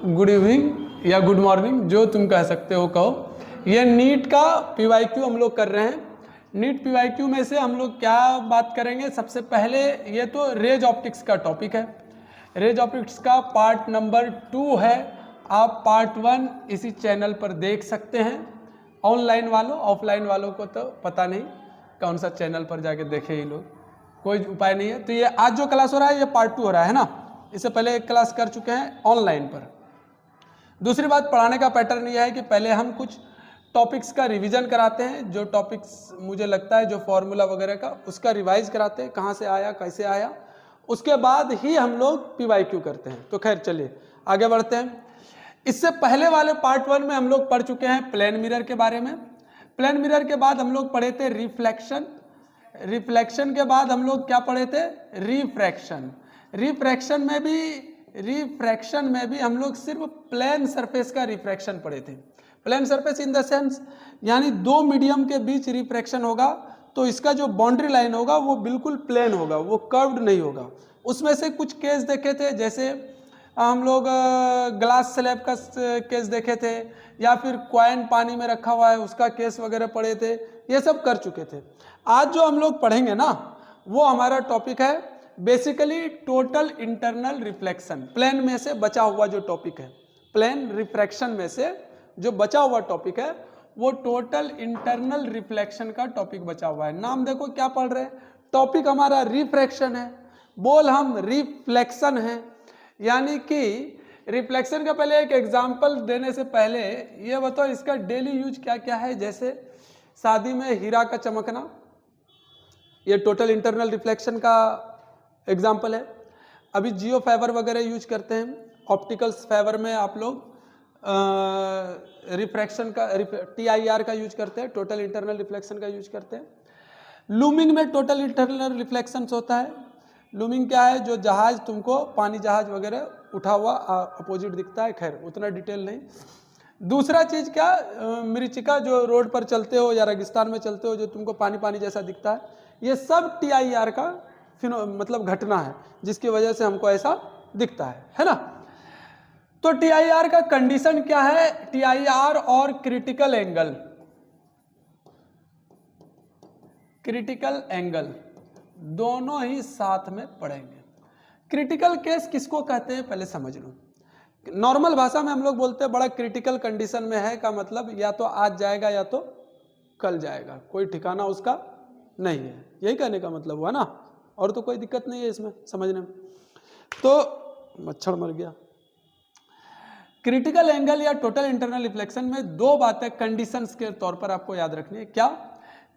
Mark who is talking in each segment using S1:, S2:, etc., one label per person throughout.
S1: Good evening या good morning, जो तुम कह सकते हो कहो। ये नीट का पीवाईक्यू हम लोग कर रहे हैं। नीट पीवाईक्यू में से हम लोग क्या बात करेंगे? सबसे पहले ये तो रेज ऑप्टिक्स का टॉपिक है। रेज ऑप्टिक्स का पार्ट नंबर 2 है। आप पार्ट 1 इसी चैनल पर देख सकते हैं। ऑनलाइन वालों, ऑफलाइन वालों को तो पता नहीं कौन सा चैनल पर जाके देखे ये लोग, कोई उपाय नहीं है। तो ये आज जो क्लास हो रहा है ये पार्ट 2 हो रहा है ना। इससे पहले एक क्लास कर चुके हैं ऑनलाइन पर। दूसरी बात, पढ़ाने का पैटर्न यह है कि पहले हम कुछ टॉपिक्स का रिवीजन कराते हैं। जो टॉपिक्स मुझे लगता है जो फॉर्मूला वगैरह का, उसका रिवाइज कराते हैं, कहाँ से आया कैसे आया। उसके बाद ही हम लोग पीवाईक्यू करते हैं। तो खैर चलिए आगे बढ़ते हैं। इससे पहले वाले पार्ट 1 में हम लोग पढ़ चुके हैं प्लेन मिरर के बारे में। प्लेन मिरर के बाद हम लोग पढ़े थे रिफ्लेक्शन। रिफ्लेक्शन के बाद हम लोग क्या पढ़े थे? रिफ्रैक्शन। रिफ्रैक्शन में भी हम लोग सिर्फ प्लेन सरफेस का रिफ्रैक्शन पढ़े थे। Plane surface in the sense यानी दो मीडियम के बीच रिफ्रैक्शन होगा तो इसका जो बाउंड्री लाइन होगा वो बिल्कुल प्लेन होगा, वो कर्व्ड नहीं होगा। उसमें से कुछ केस देखे थे, जैसे हम लोग ग्लास स्लैब का केस देखे थे, या फिर कॉइन पानी में रखा हुआ है उसका केस वगैरह पढ़े थे। ये सब कर चुके थे। आज जो हम लोग पढ़ेंगे ना वो हमारा टॉपिक है basically total internal reflection. Plane में से बचा हुआ जो टॉपिक है, प्लेन रिफ्रैक्शन में से जो बचा हुआ टॉपिक है वो टोटल इंटरनल रिफ्लेक्शन का टॉपिक बचा हुआ है। नाम देखो क्या पढ़ रहे हैं, टॉपिक हमारा रिफ्रैक्शन है, बोल हम रिफ्लेक्शन है। यानी कि रिफ्लेक्शन का पहले एक एग्जाम्पल देने से पहले ये बताओ इसका डेली यूज क्या क्या है। जैसे शादी में हीरा का चमकना, ये टोटल इंटरनल रिफ्लेक्शन का एग्जाम्पल है। अभी जियो फाइबर वगैरह यूज करते हैं, ऑप्टिकल्स फाइबर में आप लोग रिफ्रैक्शन का TIR का यूज करते हैं, टोटल इंटरनल रिफ्लेक्शन का यूज करते हैं। लूमिंग में टोटल इंटरनल रिफ्लेक्शन होता है। लूमिंग क्या है? जो जहाज तुमको पानी जहाज वगैरह उठा हुआ अपोजिट दिखता है, खैर उतना डिटेल नहीं। दूसरा चीज क्या, मरीचिका जो रोड पर चलते हो या रेगिस्तान में चलते हो जो तुमको पानी पानी जैसा दिखता है, ये सब TIR का मतलब घटना है जिसकी वजह से हमको ऐसा दिखता है ना। तो TIR का कंडीशन क्या है? TIR और क्रिटिकल एंगल दोनों ही साथ में पढ़ेंगे। क्रिटिकल केस किसको कहते हैं पहले समझ लो। नॉर्मल भाषा में हम लोग बोलते हैं बड़ा क्रिटिकल कंडीशन में है का मतलब या तो आज जाएगा या तो कल जाएगा, कोई ठिकाना उसका नहीं है, यही कहने का मतलब हुआ ना। और तो कोई दिक्कत नहीं है इसमें समझने में। तो मच्छर मर गया। क्रिटिकल एंगल या टोटल इंटरनल रिफ्लेक्शन में दो बातें कंडीशंस के तौर पर आपको याद रखनी है। क्या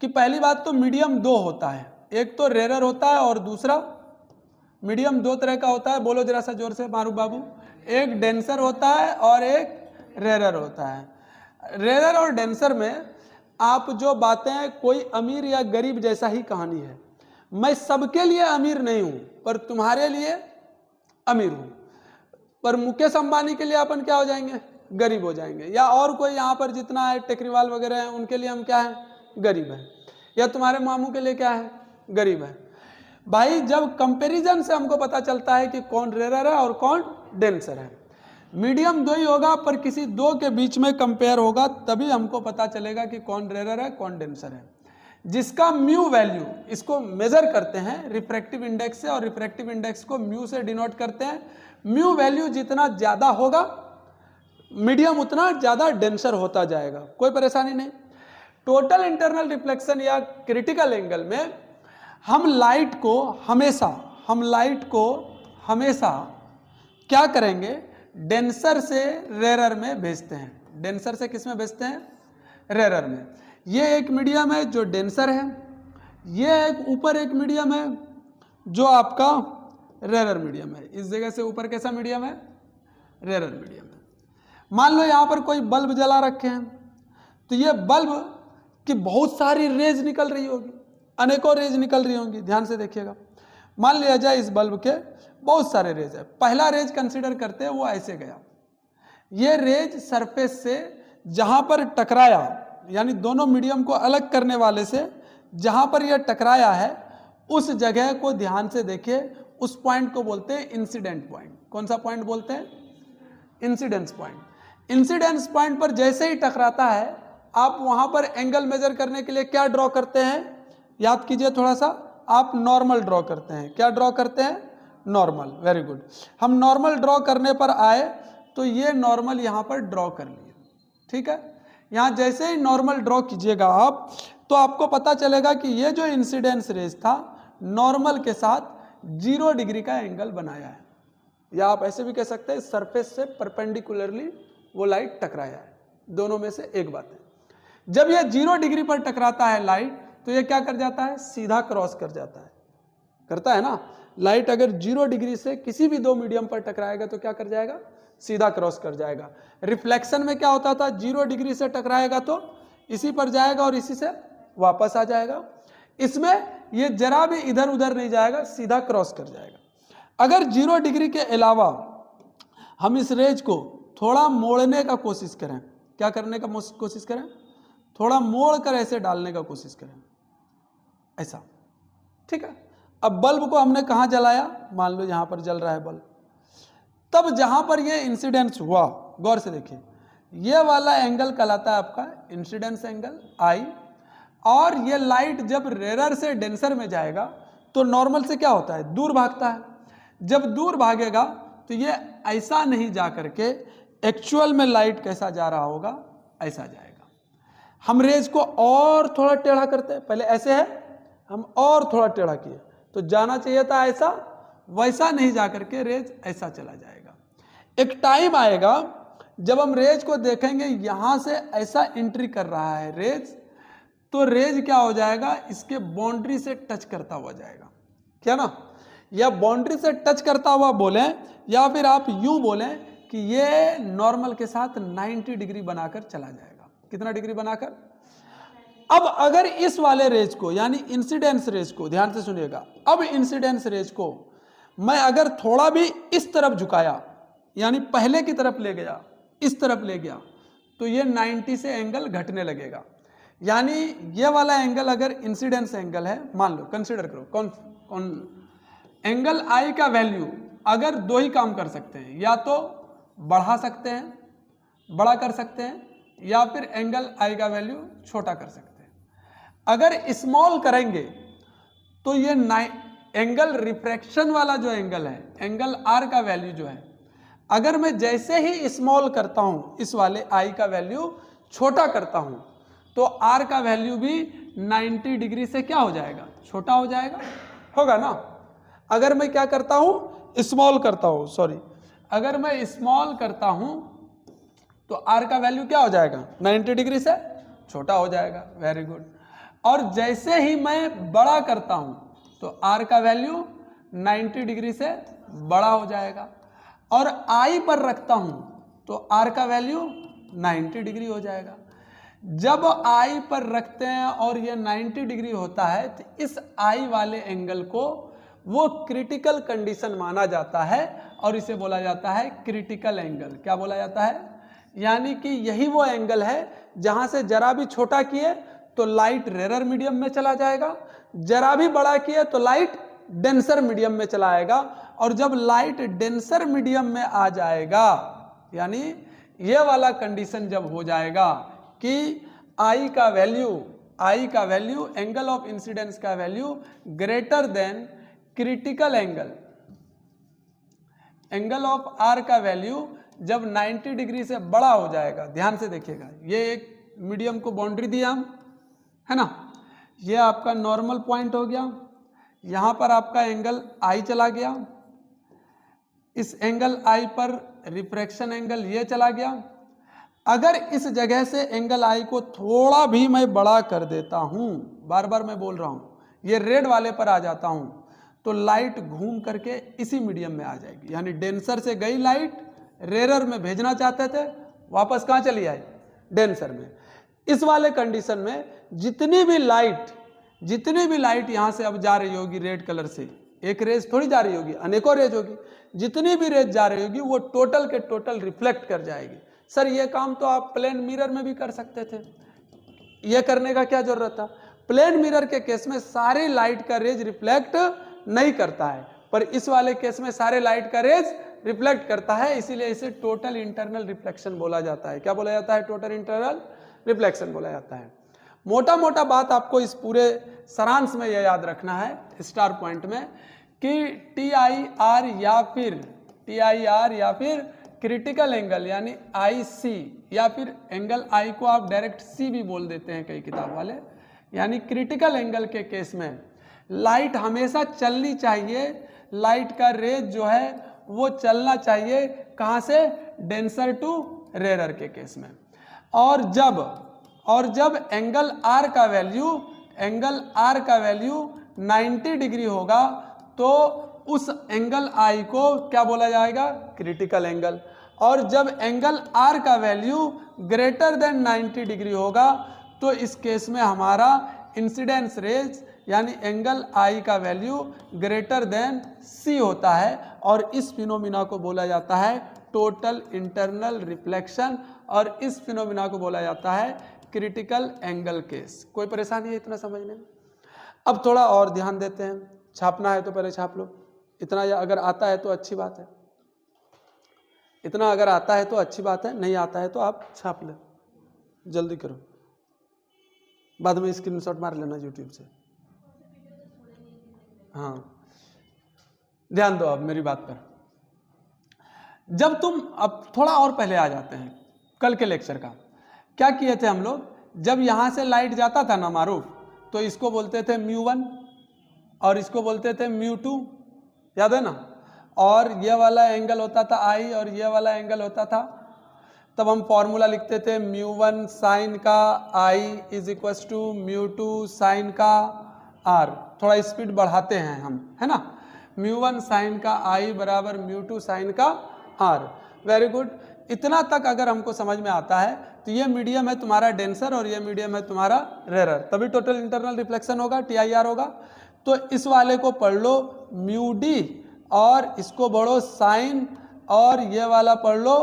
S1: कि पहली बात तो मीडियम दो होता है, एक तो रेरर होता है और दूसरा मीडियम दो तरह का होता है। बोलो जरा सा जोर से मारू बाबू। एक डेंसर होता है और एक रेरर होता है। रेरर और डेंसर में आप जो बातें, कोई अमीर या गरीब जैसा ही कहानी है। मैं सबके लिए अमीर नहीं हूं पर तुम्हारे लिए अमीर हूं, पर मुकेश अंबानी के लिए अपन क्या हो जाएंगे? गरीब हो जाएंगे। या और कोई यहाँ पर जितना है टेकरीवाल वगैरह है उनके लिए हम क्या है? गरीब है। या तुम्हारे मामू के लिए क्या है? गरीब है। भाई जब कंपैरिजन से हमको पता चलता है कि कौन रेरर है और कौन डेंसर है। मीडियम दो ही होगा पर किसी दो के बीच में कंपेयर होगा तभी हमको पता चलेगा कि कौन रेरर है कौन डेंसर है। जिसका म्यू वैल्यू, इसको मेजर करते हैं रिफ्रैक्टिव इंडेक्स से, और रिफ्रैक्टिव इंडेक्स को म्यू से डिनोट करते हैं। म्यू वैल्यू जितना ज्यादा होगा मीडियम उतना ज्यादा डेंसर होता जाएगा, कोई परेशानी नहीं। टोटल इंटरनल रिफ्लेक्शन या क्रिटिकल एंगल में हम लाइट को हमेशा क्या करेंगे? डेंसर से रेरर में भेजते हैं। डेंसर से किस में भेजते हैं? रेरर में। ये एक मीडियम है जो डेंसर है, ये एक ऊपर एक मीडियम है जो आपका रेरर मीडियम है। इस जगह से ऊपर कैसा मीडियम है? रेरर मीडियम है। मान लो यहाँ पर कोई बल्ब जला रखे हैं तो ये बल्ब की बहुत सारी रेज निकल रही होगी, अनेकों रेज निकल रही होंगी। ध्यान से देखिएगा। मान लिया जाए इस बल्ब के बहुत सारे रेज है। पहला रेज कंसीडर करते हैं, वो ऐसे गया। ये रेज सरफेस से जहां पर टकराया, यानी दोनों मीडियम को अलग करने वाले से जहां पर यह टकराया है उस जगह को ध्यान से देखिए। उस पॉइंट को बोलते हैं इंसिडेंट पॉइंट। कौन सा पॉइंट बोलते हैं? Incidence point. इंसिडेंस पॉइंट पर जैसे ही टकराता है आप वहां पर एंगल मेजर करने के लिए क्या ड्रॉ करते हैं, याद कीजिए थोड़ा सा, आप नॉर्मल ड्रॉ करते हैं। क्या ड्रॉ करते हैं? नॉर्मल। Very good. हम नॉर्मल ड्रॉ करने पर आए तो ये नॉर्मल यहां पर ड्रॉ कर लिए, ठीक है। यहां जैसे ही नॉर्मल ड्रॉ कीजिएगा आप तो आपको पता चलेगा कि ये जो इंसिडेंस रेज था नॉर्मल के साथ 0 डिग्री का एंगल बनाया है, या आप ऐसे भी कह सकते हैं सरफेस से परपेंडिकुलरली वो लाइट टकराया है। दोनों में से एक बात है। जब ये 0 डिग्री पर टकराता है लाइट तो ये क्या कर जाता है? सीधा क्रॉस कर जाता है, करता है ना। लाइट अगर 0 डिग्री से किसी भी दो मीडियम पर टकराएगा तो क्या कर जाएगा? सीधा क्रॉस कर जाएगा। रिफ्लेक्शन में क्या होता था? 0 डिग्री से टकराएगा तो इसी पर जाएगा और इसी से वापस आ जाएगा। इसमें ये जरा भी इधर उधर नहीं जाएगा, सीधा क्रॉस कर जाएगा। अगर 0 डिग्री के अलावा हम इस रेज को थोड़ा मोड़ने का कोशिश करें, क्या करने का कोशिश करें? थोड़ा मोड़ कर ऐसे डालने का कोशिश करें, ऐसा, ठीक है। अब बल्ब को हमने कहाँ जलाया? मान लो यहां पर जल रहा है बल्ब। तब जहां पर ये इंसिडेंस हुआ, गौर से देखिए, ये वाला एंगल कहलाता है आपका इंसिडेंस एंगल आई। और ये लाइट जब रेरर से डेंसर में जाएगा तो नॉर्मल से क्या होता है? दूर भागता है। जब दूर भागेगा तो ये ऐसा नहीं जा करके एक्चुअल में लाइट कैसा जा रहा होगा? ऐसा जाएगा। हम रेज को और थोड़ा टेढ़ा करते हैं, पहले ऐसे है, हम और थोड़ा टेढ़ा किए तो जाना चाहिए था ऐसा, वैसा नहीं जा करके रेज ऐसा चला जाएगा। एक टाइम आएगा जब हम रेज को देखेंगे यहां से ऐसा एंट्री कर रहा है रेज, तो रेज क्या हो जाएगा? इसके बाउंड्री से टच करता हुआ जाएगा, क्या ना? या बाउंड्री से टच करता हुआ बोलें, या फिर आप यूं बोलें कि ये नॉर्मल के साथ 90 डिग्री बनाकर चला जाएगा। कितना डिग्री बनाकर? अब अगर इस वाले रेज को, यानी इंसिडेंस रेज को, ध्यान से सुनिएगा, अब इंसिडेंस रेज को मैं अगर थोड़ा भी इस तरफ झुकाया, यानी पहले की तरफ ले गया, इस तरफ ले गया, तो ये 90 से एंगल घटने लगेगा। यानी ये वाला एंगल अगर इंसिडेंस एंगल है, मान लो, कंसीडर करो, कौन एंगल आई का वैल्यू अगर दो ही काम कर सकते हैं, या तो बढ़ा सकते हैं, बड़ा कर सकते हैं, या फिर एंगल आई का वैल्यू छोटा कर सकते हैं। अगर स्मॉल करेंगे तो ये एंगल रिफ्रैक्शन वाला जो एंगल है, एंगल आर का वैल्यू जो है, अगर मैं जैसे ही स्मॉल करता हूं, इस वाले आई का वैल्यू छोटा करता हूं, तो आर का वैल्यू भी 90 डिग्री से क्या हो जाएगा? छोटा हो जाएगा, होगा ना। अगर मैं क्या करता हूं? स्मॉल करता हूं, सॉरी, अगर मैं स्मॉल करता हूं तो आर का वैल्यू क्या हो जाएगा? 90 डिग्री से छोटा हो जाएगा। Very good. और जैसे ही मैं बड़ा करता हूं तो आर का वैल्यू 90 डिग्री से बड़ा हो जाएगा। और आई पर रखता हूं तो आर का वैल्यू 90 डिग्री हो जाएगा। जब आई पर रखते हैं और ये 90 डिग्री होता है तो इस आई वाले एंगल को वो क्रिटिकल कंडीशन माना जाता है और इसे बोला जाता है क्रिटिकल एंगल। क्या बोला जाता है? यानी कि यही वो एंगल है जहां से जरा भी छोटा किए तो लाइट रेरर मीडियम में चला जाएगा, जरा भी बड़ा किए तो लाइट डेंसर मीडियम में चला आएगा। और जब लाइट डेंसर मीडियम में आ जाएगा, यानी ये वाला कंडीशन जब हो जाएगा कि आई का वैल्यू एंगल ऑफ इंसिडेंस का value greater than critical angle of r का वैल्यू जब 90 डिग्री से बड़ा हो जाएगा। ध्यान से देखिएगा, ये एक मीडियम को बाउंड्री दिया हम, है ना, ये आपका नॉर्मल पॉइंट हो गया, यहां पर आपका एंगल आई चला गया, इस एंगल आई पर रिफ्रैक्शन एंगल ये चला गया। अगर इस जगह से एंगल आई को थोड़ा भी मैं बड़ा कर देता हूं, बार बार मैं बोल रहा हूं, ये रेड वाले पर आ जाता हूं, तो लाइट घूम करके इसी मीडियम में आ जाएगी। यानी डेंसर से गई लाइट, रेरर में भेजना चाहते थे, वापस कहां चली आई? डेंसर में। इस वाले कंडीशन में जितनी भी लाइट यहां से अब जा रही होगी रेड कलर से, एक रेज थोड़ी जा रही होगी, अनेकों रेज होगी, जितनी भी रेज जा रही होगी वो टोटल के टोटल रिफ्लेक्ट कर जाएगी। सर ये काम तो आप प्लेन मिरर में भी कर सकते थे, ये करने का क्या जरूरत था? प्लेन मिरर के केस में सारी लाइट का रेज रिफ्लेक्ट नहीं करता है, पर इस वाले केस में सारे लाइट का रेज रिफ्लेक्ट करता है, इसीलिए इसे टोटल इंटरनल रिफ्लेक्शन बोला जाता है। क्या बोला जाता है? टोटल इंटरनल रिफ्लेक्शन बोला जाता है। मोटा मोटा बात आपको इस पूरे सारांश में यह याद रखना है स्टार पॉइंट में कि TIR या फिर क्रिटिकल एंगल यानी IC या फिर एंगल I को आप डायरेक्ट C भी बोल देते हैं कई किताब वाले, यानी क्रिटिकल एंगल के केस में लाइट हमेशा चलनी चाहिए, लाइट का रेज जो है वो चलना चाहिए कहाँ से? डेंसर टू रेरर के केस में। और जब एंगल R का वैल्यू 90 डिग्री होगा तो उस एंगल I को क्या बोला जाएगा? Critical angle. और जब एंगल R का वैल्यू ग्रेटर देन 90 डिग्री होगा तो इस केस में हमारा इंसिडेंस रेज यानी एंगल I का वैल्यू ग्रेटर देन C होता है, और इस फिनोमिना को बोला जाता है टोटल इंटरनल रिफ्लेक्शन, और इस फिनोमिना को बोला जाता है क्रिटिकल एंगल केस। कोई परेशानी है इतना समझने में? अब थोड़ा और ध्यान देते हैं। छापना है तो पहले छाप लो, इतना अगर आता है तो अच्छी बात है, इतना अगर आता है तो अच्छी बात है, नहीं आता है तो आप छाप ले, जल्दी करो, बाद में स्क्रीनशॉट मार लेना यूट्यूब से। हाँ, ध्यान दो अब मेरी बात पर। जब तुम अब थोड़ा और पहले आ जाते हैं कल के लेक्चर का, क्या किए थे हम लोग? जब यहां से लाइट जाता था ना मारूफ, तो इसको बोलते थे μ1 और इसको बोलते थे μ2, याद है ना? और ये वाला एंगल होता था I और ये वाला एंगल होता था, तब हम फॉर्मूला लिखते थे μ1 साइन का I is equal to μ2 sine का R। थोड़ा स्पीड बढ़ाते हैं हम, है ना? μ1 साइन का I बराबर μ2 साइन का R। Very good. इतना तक अगर हमको समझ में आता है तो ये मीडियम है तुम्हारा डेंसर और ये मीडियम है तुम्हारा रेरर, तभी टोटल इंटरनल रिफ्लेक्शन होगा, TIR होगा। तो इस वाले को पढ़ लो μd और इसको पढ़ो साइन, और ये वाला पढ़ लो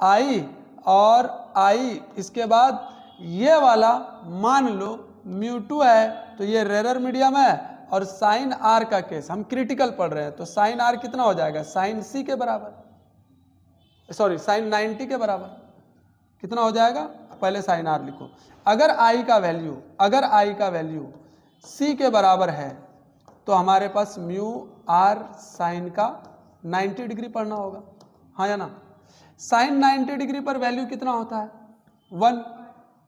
S1: I और I। इसके बाद ये वाला मान लो μ2 है तो ये रेरर मीडियम है, और साइन R का केस हम क्रिटिकल पढ़ रहे हैं, तो साइन R कितना हो जाएगा? साइन C के बराबर, सॉरी साइन 90 के बराबर। कितना हो जाएगा? पहले साइन R लिखो। अगर I का वैल्यू C के बराबर है तो हमारे पास म्यू R साइन का 90 डिग्री पढ़ना होगा, हाँ या ना? साइन 90 डिग्री पर वैल्यू कितना होता है? 1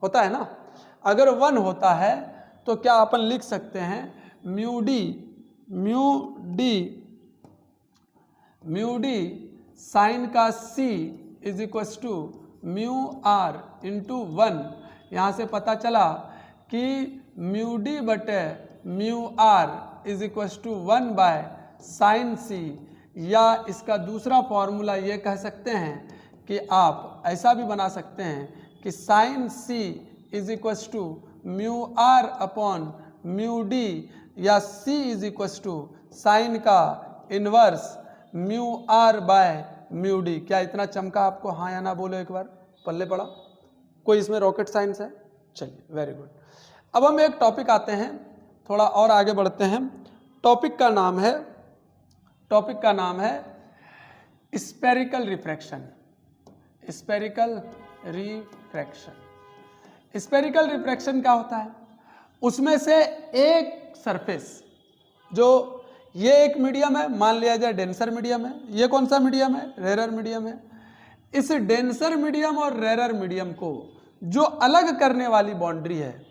S1: होता है ना? अगर 1 होता है तो क्या अपन लिख सकते हैं म्यू डी साइन का C is equal to mu R into 1। यहाँ से पता चला कि म्यू डी बटे mu R is equal to 1 by sine C, या इसका दूसरा फॉर्मूला ये कह सकते हैं कि आप ऐसा भी बना सकते हैं कि sine C is equal to mu R upon mu D, या C is equal to sine का inverse mu R by mu D. क्या इतना चमका आपको? हाँ या ना बोलो एक बार, पल्ले पड़ा? कोई इसमें रॉकेट साइंस है? चलिए, वेरी गुड। अब हम एक टॉपिक आते हैं, थोड़ा और आगे बढ़ते हैं। टॉपिक का नाम है स्पेरिकल रिफ्रैक्शन। स्पेरिकल रिफ्रैक्शन क्या होता है? उसमें से एक सरफेस, जो ये एक मीडियम है, मान लिया जाए डेंसर मीडियम है, ये कौन सा मीडियम है? रेरर मीडियम है। इस डेंसर मीडियम और रेरर मीडियम को जो अलग करने वाली बाउंड्री है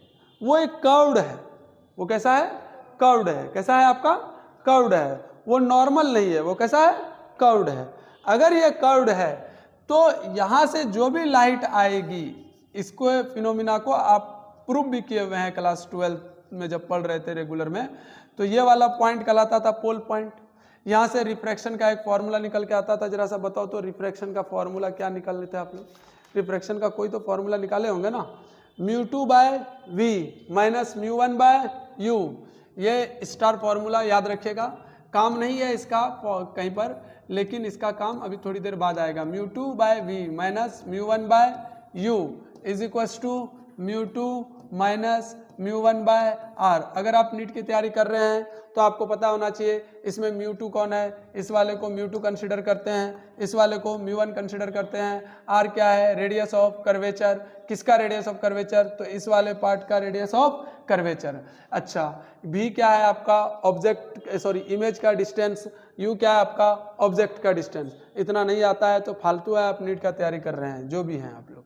S1: वो एक कर्व्ड है। वो कैसा है? कर्व्ड है। कैसा है आपका? कर्व्ड है। वो नॉर्मल नहीं है, वो कैसा है? कर्व्ड है। अगर ये कर्व्ड है तो यहाँ से जो भी लाइट आएगी, इसको फिनोमिना को आप प्रूव भी किए हुए हैं क्लास 12 में जब पढ़ रहे थे रेगुलर में, तो ये वाला पॉइंट कहलाता था पोल पॉइंट। यहाँ से रिफ्रैक्शन का एक फॉर्मूला निकल के आता था। जरा सा बताओ तो रिफ्रैक्शन का फॉर्मूला क्या निकाल लेते हैं आप लोग? रिफ्रैक्शन का कोई तो फॉर्मूला निकाले होंगे ना? μ2 by V minus μ1 by U. ये स्टार फॉर्मूला याद रखिएगा, काम नहीं है इसका कहीं पर, लेकिन इसका काम अभी थोड़ी देर बाद आएगा। μ2 by V minus μ1 by U is equal to μ2 minus mu 1 by R. अगर आप नीट की तैयारी कर रहे हैं तो आपको पता होना चाहिए इसमें म्यू 2 कौन है, इस वाले को म्यू 2 कंसिडर करते हैं, इस वाले को म्यू 1 कंसिडर करते हैं। आर क्या है, रेडियस ऑफ कर्वेचर। किसका रेडियस ऑफ कर्वेचर, तो इस वाले पार्ट का रेडियस ऑफ कर्वेचर। अच्छा, भी क्या है आपका ऑब्जेक्ट, सॉरी इमेज का डिस्टेंस, यू क्या है आपका ऑब्जेक्ट का डिस्टेंस। इतना नहीं आता है तो फालतू है, आप नीट का तैयारी कर रहे हैं जो भी हैं आप लोग।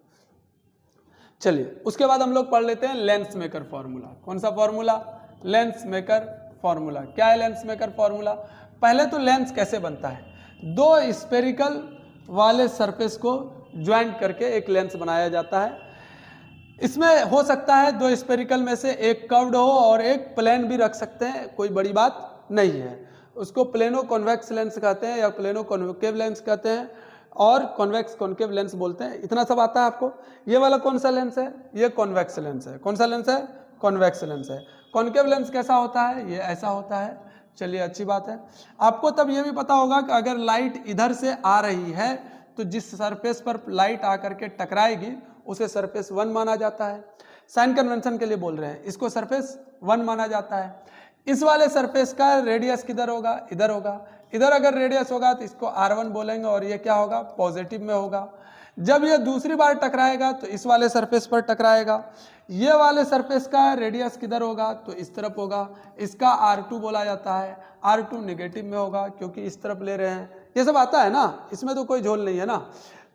S1: चलिए उसके बाद हम लोग पढ़ लेते हैं लेंस मेकर फॉर्मूला। कौन सा फॉर्मूला, लेंस मेकर फॉर्मूला। क्या है लेंस मेकर फॉर्मूला, पहले तो लेंस कैसे बनता है, दो स्फेरिकल वाले सरफेस को ज्वाइंट करके एक लेंस बनाया जाता है। इसमें हो सकता है दो स्फेरिकल में से एक कर्व्ड हो और एक प्लेन भी रख सकते हैं, कोई बड़ी बात नहीं है। उसको प्लेनो कॉन्वेक्स लेंस कहते हैं या प्लेनो कॉन्वेकेव लेंस कहते हैं और कॉन्वेक्स कॉन्केव लेंस बोलते हैं। इतना सब आता है आपको। ये वाला कौन सा लेंस है, ये कॉन्वेक्स लेंस है। कौन सा लेंस है, कॉन्वेक्स लेंस है। कॉन्केव लेंस कैसा होता है, ये ऐसा होता है। चलिए अच्छी बात है। आपको तब ये भी पता होगा कि अगर लाइट इधर से आ रही है तो जिस सरफेस पर लाइट आकर के टकराएगी उसे सरफेस 1 माना जाता है। साइन कन्वेंशन के लिए बोल रहे हैं, इसको सरफेस 1 माना जाता है। इस वाले सरफेस का रेडियस किधर होगा, इधर होगा। इधर अगर रेडियस होगा तो इसको R1 बोलेंगे और ये क्या होगा, पॉजिटिव में होगा। जब ये दूसरी बार टकराएगा तो इस वाले सरफेस पर टकराएगा। ये वाले सरफेस का रेडियस किधर होगा, तो इस तरफ होगा। इसका R2 बोला जाता है। R2 नेगेटिव में होगा क्योंकि इस तरफ ले रहे हैं। ये सब आता है ना, इसमें तो कोई झोल नहीं है ना।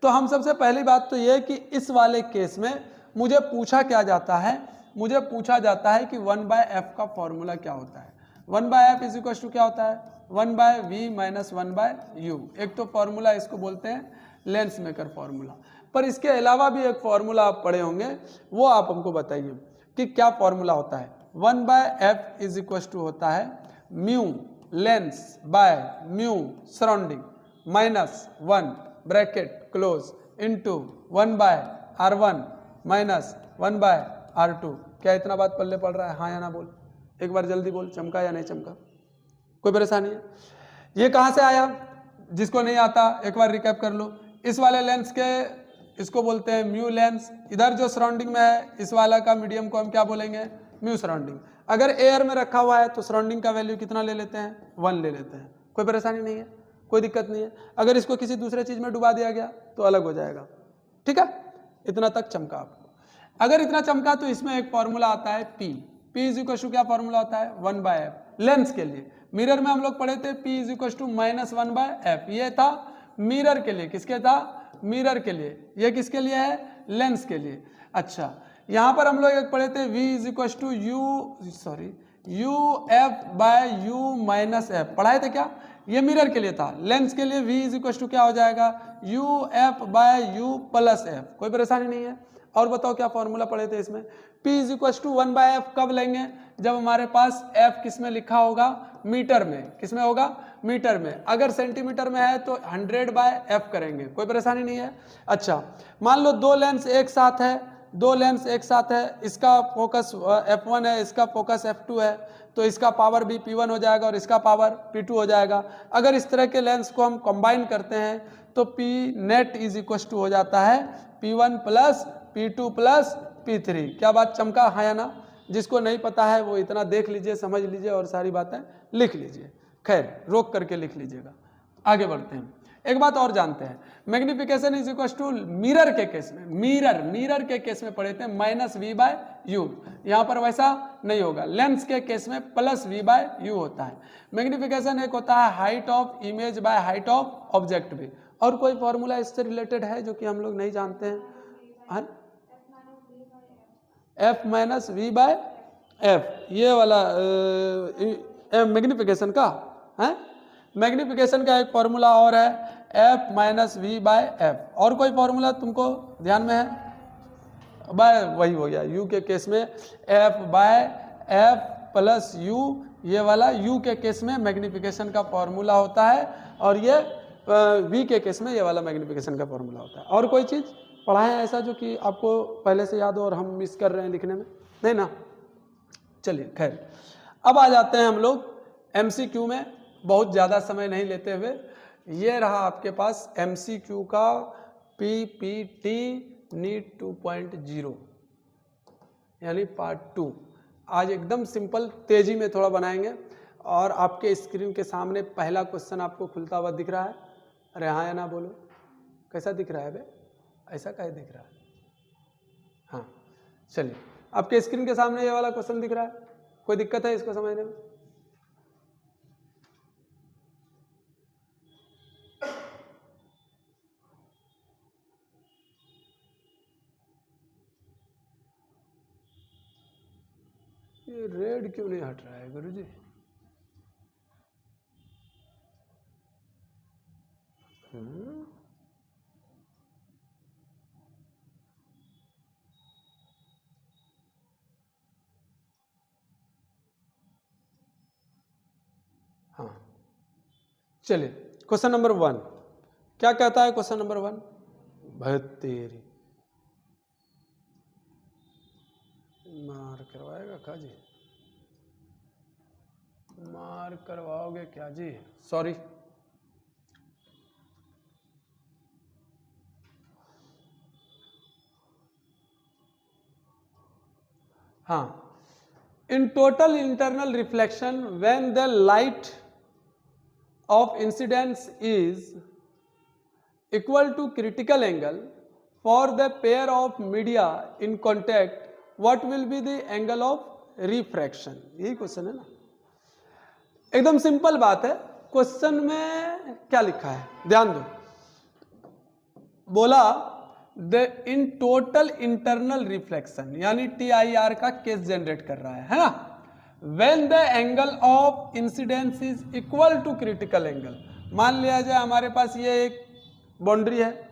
S1: तो हम सबसे पहली बात तो ये कि इस वाले केस में मुझे पूछा क्या जाता है, मुझे पूछा जाता है कि 1/f का फॉर्मूला क्या होता है। 1/f इज इक्वल टू क्या होता है, 1/v माइनस 1/u। एक तो फॉर्मूला इसको बोलते हैं लेंस मेकर फॉर्मूला, पर इसके अलावा भी एक फॉर्मूला आप पढ़े होंगे, वो आप हमको बताइए कि क्या फॉर्मूला होता है। 1/f इज इक्वल टू होता है mu lens by mu surrounding minus 1 bracket close into 1/r1 minus 1/r2। क्या इतना बात पल्ले पड़ रहा है, हाँ या ना बोल, एक बार जल्दी बोल, चमका या नहीं चमका, कोई परेशानी है। ये कहाँ से आया, जिसको नहीं आता एक बार रिकैप कर लो। इस वाले लेंस के इसको बोलते हैं म्यू लेंस। इधर जो सराउंडिंग में है इस वाला का मीडियम को हम क्या बोलेंगे, म्यू सराउंडिंग। अगर एयर में रखा हुआ है तो सराउंडिंग का वैल्यू कितना ले लेते हैं, 1 ले लेते हैं। कोई परेशानी नहीं है, कोई दिक्कत नहीं है। अगर इसको किसी दूसरे चीज में डुबा दिया गया तो अलग हो जाएगा। ठीक है, इतना तक चमका आपको। अगर इतना चमका तो इसमें एक फॉर्मूला आता है P। P is equal to क्या फॉर्मूला होता है, 1/f लेंस के लिए। मिरर में हम लोग पढ़े थे P is equal to minus 1/f। ये था मिरर के लिए, किसके था, मिरर के लिए। ये किसके लिए है, लेंस के लिए। अच्छा, यहां पर हम लोग एक पढ़े थे V is equal to UF/U minus f। पढ़ाए थे क्या, ये मिरर के लिए था। लेंस के लिए V इज इक्वल टू क्या हो जाएगा, UF/U प्लस f। कोई परेशानी नहीं है। और बताओ क्या फॉर्मूला पढ़े थे इसमें, P is equal to 1/f कब लेंगे, जब हमारे पास f किस में लिखा होगा, मीटर में। किस में होगा, मीटर में। अगर सेंटीमीटर में है तो 100/f करेंगे, कोई परेशानी नहीं है। अच्छा, मान लो दो लेंस एक साथ है, दो लेंस एक साथ है, इसका फोकस f1 है, इसका फोकस f2 है, तो इसका पावर भी P1 हो जाएगा और इसका पावर P2 हो जाएगा। अगर इस तरह के लेंस को हम कंबाइन करते हैं तो P net is equal to हो जाता है P1 plus P2 plus P3। क्या बात चमका, हाँ या ना। जिसको नहीं पता है वो इतना देख लीजिए, समझ लीजिए और सारी बातें लिख लीजिए। खैर, रोक करके लिख लीजिएगा। आगे बढ़ते हैं, एक बात और जानते हैं। Magnification is equal to mirror के केस में, मिरर के केस में पढ़े थे -v/u। यहाँ पर वैसा नहीं होगा। लेंस के केस में +v/u होता है। मैग्निफिकेशन एक होता है height of image by height of object भी। और कोई फॉर्मूला इससे रिलेटेड है जो कि हम लोग नहीं जानते हैं, f-v/f, ये वाला मैग्निफिकेशन का है। मैग्निफिकेशन का एक फॉर्मूला और है f-v/f। और कोई फॉर्मूला तुमको ध्यान में है, बाय वही हो गया। u के केस में f/f प्लस u, ये वाला u के केस में मैग्निफिकेशन का फॉर्मूला होता है और ये v के केस में ये वाला मैग्निफिकेशन का फॉर्मूला होता है। और कोई चीज़ पढ़ाएं ऐसा जो कि आपको पहले से याद हो और हम मिस कर रहे हैं लिखने में, नहीं ना। चलिए खैर, अब आ जाते हैं हम लोग MCQ में, बहुत ज़्यादा समय नहीं लेते हुए। ये रहा आपके पास MCQ का PPT नीट 2.0। यानी पार्ट 2। आज एकदम सिंपल तेजी में थोड़ा बनाएंगे। और आपके स्क्रीन के सामने पहला क्वेश्चन आपको खुलता हुआ दिख रहा है? अरे हाँ या ना बोलो, कैसा दिख रहा है बे? ऐसा क्या दिख रहा है? हाँ चलिए, आपके स्क्रीन के सामने ये वाला क्वेश्चन दिख रहा है। कोई दिक्कत है इसको समझने में? ये रेड क्यों नहीं हट रहा है गुरुजी? हाँ चलिए, क्वेश्चन नंबर 1 क्या कहता है? क्वेश्चन नंबर 1, भाई तेरी मार करवाएगा क्या जी? मार करवाओगे क्या जी? सॉरी, हाँ। In total internal reflection, when the light of incidence is equal to critical angle for the pair of media in contact, what will be the angle of refraction? यही क्वेश्चन है ना, एकदम सिंपल बात है। Question में क्या लिखा है ध्यान दो। बोला the in total internal reflection, यानी TIR का केस जनरेट कर रहा है ना। When the angle of incidence is equal to critical angle, मान लिया जाए हमारे पास ये एक बाउंड्री है,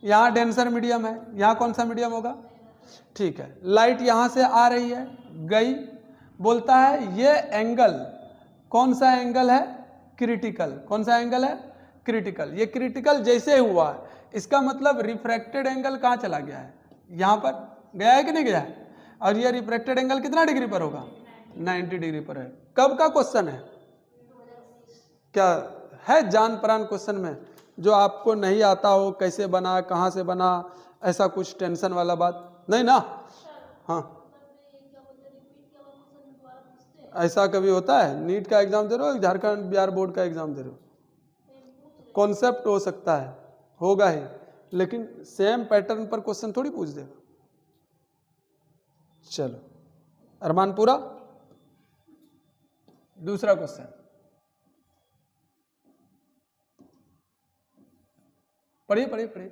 S1: यहाँ डेंसर मीडियम है, यहाँ कौन सा मीडियम होगा? ठीक है, लाइट यहाँ से आ रही है, गई, बोलता है ये एंगल कौन सा एंगल है? क्रिटिकल। कौन सा एंगल है? क्रिटिकल। ये क्रिटिकल जैसे हुआ, इसका मतलब रिफ्रैक्टेड एंगल कहाँ चला गया है? यहाँ पर गया है कि नहीं गया है? और ये रिफ्रैक्टेड एंगल कितना डिग्री पर होगा? 90 डिग्री पर है। कब का क्वेश्चन है? क्या है जान प्राण क्वेश्चन में जो आपको नहीं आता हो, कैसे बना, कहाँ से बना, ऐसा कुछ टेंशन वाला बात नहीं ना? हाँ, ऐसा कभी होता है? नीट का एग्जाम दे रहे हो, झारखंड बिहार बोर्ड का एग्जाम दे रहे हो, कॉन्सेप्ट हो सकता है, होगा ही, लेकिन सेम पैटर्न पर क्वेश्चन थोड़ी पूछ देगा। चलो, अरमान पूरा। दूसरा क्वेश्चन पढ़िए पढ़िए पढ़िए,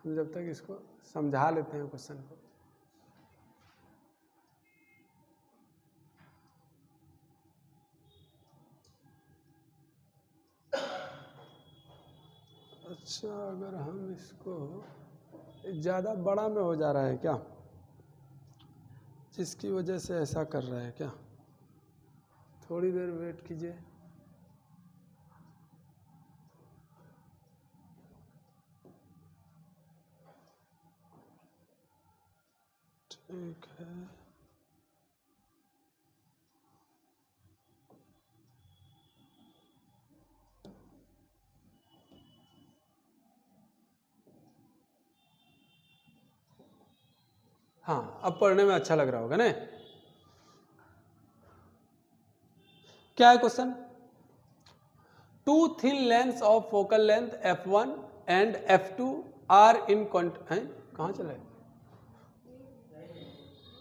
S1: हम जब तक इसको समझा लेते हैं क्वेश्चन को। अच्छा, अगर हम इसको ज़्यादा बड़ा में हो जा रहा है क्या, जिसकी वजह से ऐसा कर रहा है क्या? थोड़ी देर वेट कीजिए। ठीक है, हाँ, अब पढ़ने में अच्छा लग रहा होगा ना। क्या है question? Two thin lenses of focal length f1 and f2 are in कहाँ चला है?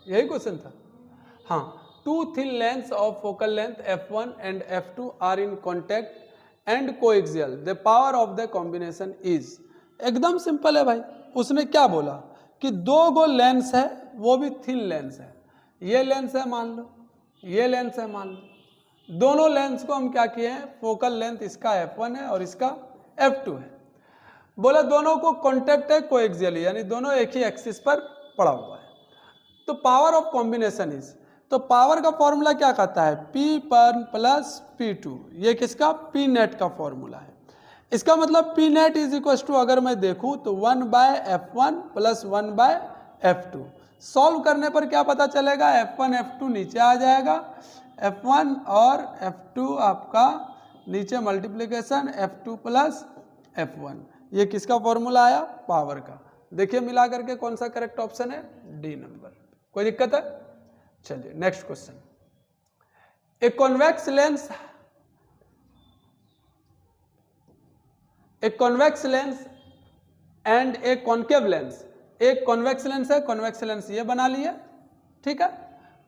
S1: यही क्वेश्चन था। हाँ, two thin lenses of focal length f1 and f2 are in contact and coaxial, the power of the combination is. एकदम simple है भाई। उसने क्या बोला कि दो गो लेंस है, वो भी थिन लेंस है। ये लेंस है मान लो, ये लेंस है मान लो, दोनों लेंस को हम क्या किए हैं? फोकल लेंथ इसका f1 है और इसका f2 है। बोला दोनों को कॉन्टैक्ट है कोएक्सियली, यानी दोनों एक ही एक्सिस पर पड़ा हुआ है। तो पावर ऑफ कॉम्बिनेशन इज, तो पावर का फॉर्मूला क्या कहता है? P1 plus P2। ये किसका? P नेट का फॉर्मूला है। इसका मतलब P net is equal to, अगर मैं देखूं तो 1/f1 प्लस 1/f2। सॉल्व करने पर क्या पता चलेगा? f1 f2 नीचे आ जाएगा, f1 और f2 आपका नीचे मल्टीप्लीकेशन f2 प्लस f1। ये किसका फॉर्मूला आया? पावर का। देखिए मिला करके कौन सा करेक्ट ऑप्शन है? D number. कोई दिक्कत है? चलिए next question. A convex lens and a concave lens. एक कॉन्वेक्स लेंस है, कॉन्वेक्स लेंस ये बना लिए, ठीक है।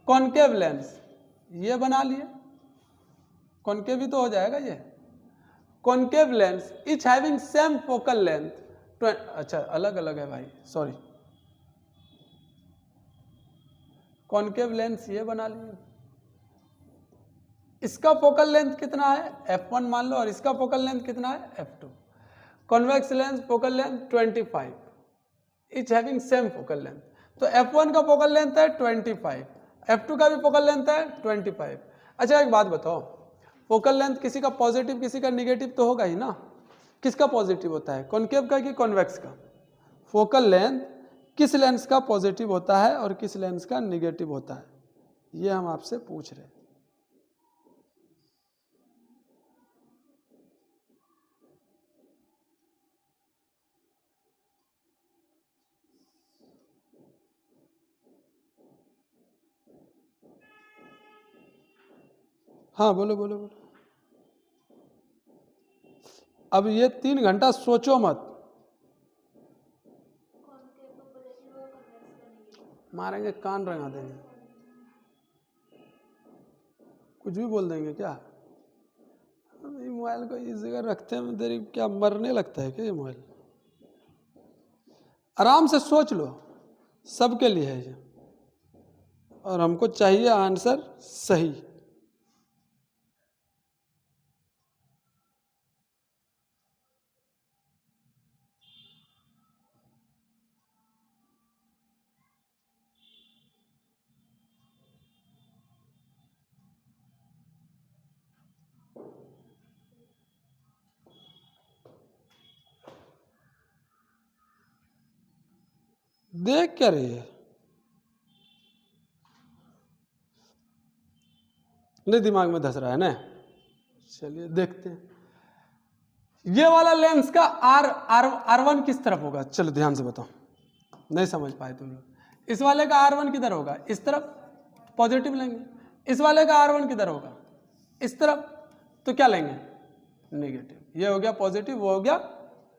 S1: कॉन्केव लेंस ये बना लिए, कॉन्केव ही तो हो जाएगा ये। Concave lens etch having same focal length, अच्छा अलग अलग है भाई, सॉरी। कॉन्केव लेंस ये बना लिए, इसका फोकल लेंथ कितना है f1 मान लो, और इसका फोकल लेंथ कितना है f2। Convex lens focal length 25, etch having same focal length. तो f1 का फोकल लेंथ है 25, f2 का भी फोकल लेंथ है 25। अच्छा एक बात बताओ, फोकल लेंथ किसी का पॉजिटिव किसी का निगेटिव तो होगा ही ना। किसका पॉजिटिव होता है, कॉन्केव का कि कॉन्वेक्स का? फोकल लेंथ किस लेंस का पॉजिटिव होता है और किस लेंस का निगेटिव होता है, ये हम आपसे पूछ रहे हैं। हाँ बोलो बोलो बोलो। अब ये 3 घंटा सोचो मत, मारेंगे कान रंगा देंगे, कुछ भी बोल देंगे क्या? मोबाइल को इस जगह रखते हैं तेरी क्या मरने लगता है क्या ये मोबाइल? आराम से सोच लो, सबके लिए है ये, और हमको चाहिए आंसर सही। देख क्या रही है? नहीं दिमाग में धस रहा है ना? चलिए देखते हैं। ये वाला लेंस का R1 किस तरफ होगा? चलो ध्यान से बताओ, नहीं समझ पाए तुम लोग। इस वाले का R1 किधर होगा? इस तरफ, पॉजिटिव लेंगे। इस वाले का R1 किधर होगा? इस तरफ, तो क्या लेंगे? नेगेटिव। ये हो गया पॉजिटिव, वो हो गया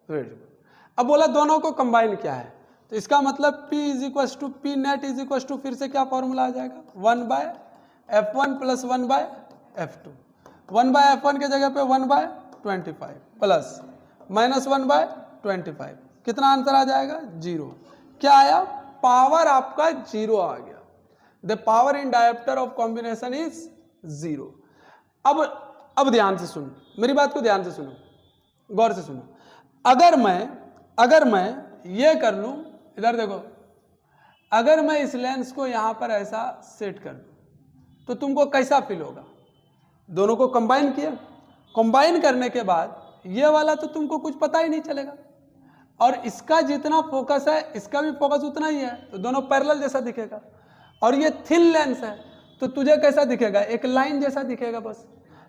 S1: नेगेटिव। अब बोला दोनों को कंबाइन क्या है, तो इसका मतलब P is equal to P net is equal to, फिर से क्या फॉर्मूला आ जाएगा? 1/f1 plus 1/f2। 1/f1 के जगह पे 1/25 प्लस माइनस 1/25, कितना आंसर आ जाएगा? 0। क्या आया? पावर आपका 0 आ गया। The power in dioptre of combination is 0। अब ध्यान से सुनो, मेरी बात को ध्यान से सुनो, गौर से सुनो। अगर मैं ये कर लूं, इधर देखो, अगर मैं इस लेंस को यहां पर ऐसा सेट कर दूं तो तुमको कैसा फील होगा? दोनों को कंबाइन किया, कंबाइन करने के बाद ये वाला तो तुमको कुछ पता ही नहीं चलेगा, और इसका जितना फोकस है इसका भी फोकस उतना ही है, तो दोनों पैरेलल जैसा दिखेगा। और ये थिन लेंस है तो तुझे कैसा दिखेगा? एक लाइन जैसा दिखेगा बस।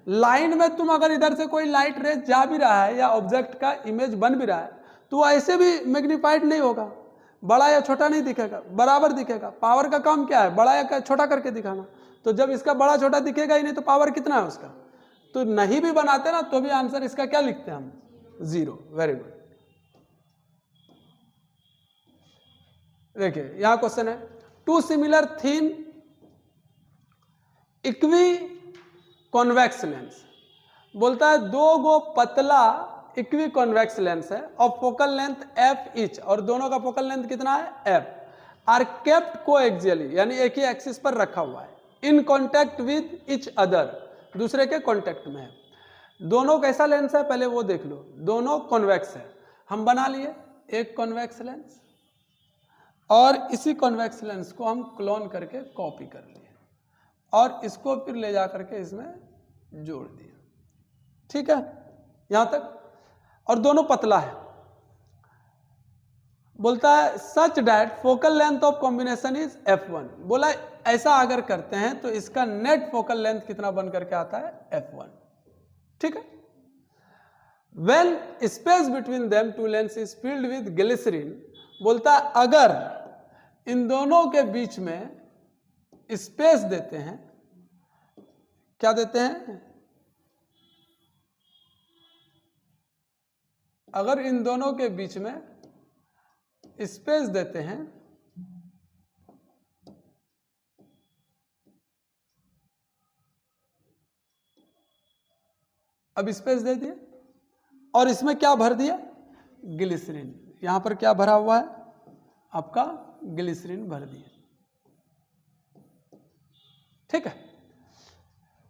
S1: लाइन में तुम अगर इधर से कोई लाइट रेज जा भी रहा है या ऑब्जेक्ट का इमेज बन भी रहा है तो ऐसे भी मैग्नीफाइड नहीं होगा, बड़ा या छोटा नहीं दिखेगा, बराबर दिखेगा। पावर का काम क्या है? बड़ा या छोटा करके दिखाना। तो जब इसका बड़ा छोटा दिखेगा ही नहीं तो पावर कितना है उसका? तो नहीं भी बनाते ना तो भी आंसर इसका क्या लिखते हैं हम? 0। Very good. देखिए यहां क्वेश्चन है, two similar thin equiconvex lens. बोलता है दो गो पतला इक्वी कॉन्वेक्स लेंस है और फोकल लेंथ f इच, और दोनों का फोकल लेंथ कितना है? f, आर केप्ट कोएक्सियली, यानी एक ही एक्सिस पर रखा हुआ है, in contact with each other, दूसरे के कॉन्टैक्ट में है। दोनों कैसा लेंस है पहले वो देख लो, दोनों कॉन्वेक्स है। हम बना लिए एक कॉन्वेक्स लेंस, और इसी कॉन्वेक्स लेंस को हम क्लोन करके कॉपी कर लिए और इसको फिर ले जा करके इसमें जोड़ दिया। ठीक है यहां तक, और दोनों पतला है। बोलता है such that focal length of combination is f1। बोला ऐसा अगर करते हैं तो इसका नेट फोकल लेंथ कितना बन करके आता है? f1। ठीक है। When space between them two lens is filled with glycerin, बोलता है अगर इन दोनों के बीच में स्पेस देते हैं, क्या देते हैं, अगर इन दोनों के बीच में स्पेस देते हैं अब स्पेस दे दिए और इसमें क्या भर दिया, ग्लिसरीन। यहां पर क्या भरा हुआ है आपका, ग्लिसरीन भर दिए, ठीक है।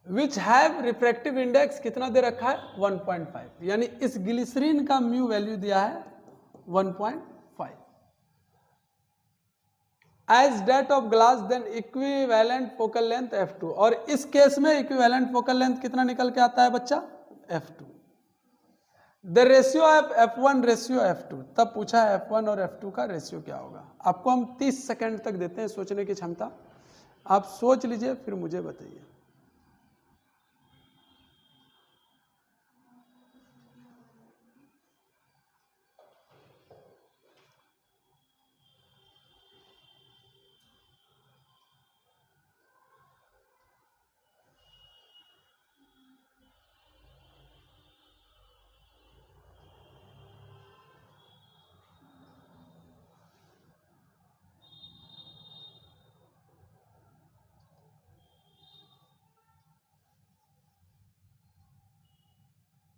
S1: विच हैव रिफ्रैक्टिव इंडेक्स कितना दे रखा है 1.5, यानी इस ग्लिसरीन का म्यू वैल्यू दिया है 1.5। As that of glass then equivalent focal length f2, और इस केस में इक्विवेलेंट फोकल लेंथ कितना निकल के आता है बच्चा, f2। The ratio of f1 ratio f2, तब पूछा है f1 और f2 का रेशियो क्या होगा। आपको हम 30 सेकंड तक देते हैं सोचने की क्षमता, आप सोच लीजिए फिर मुझे बताइए।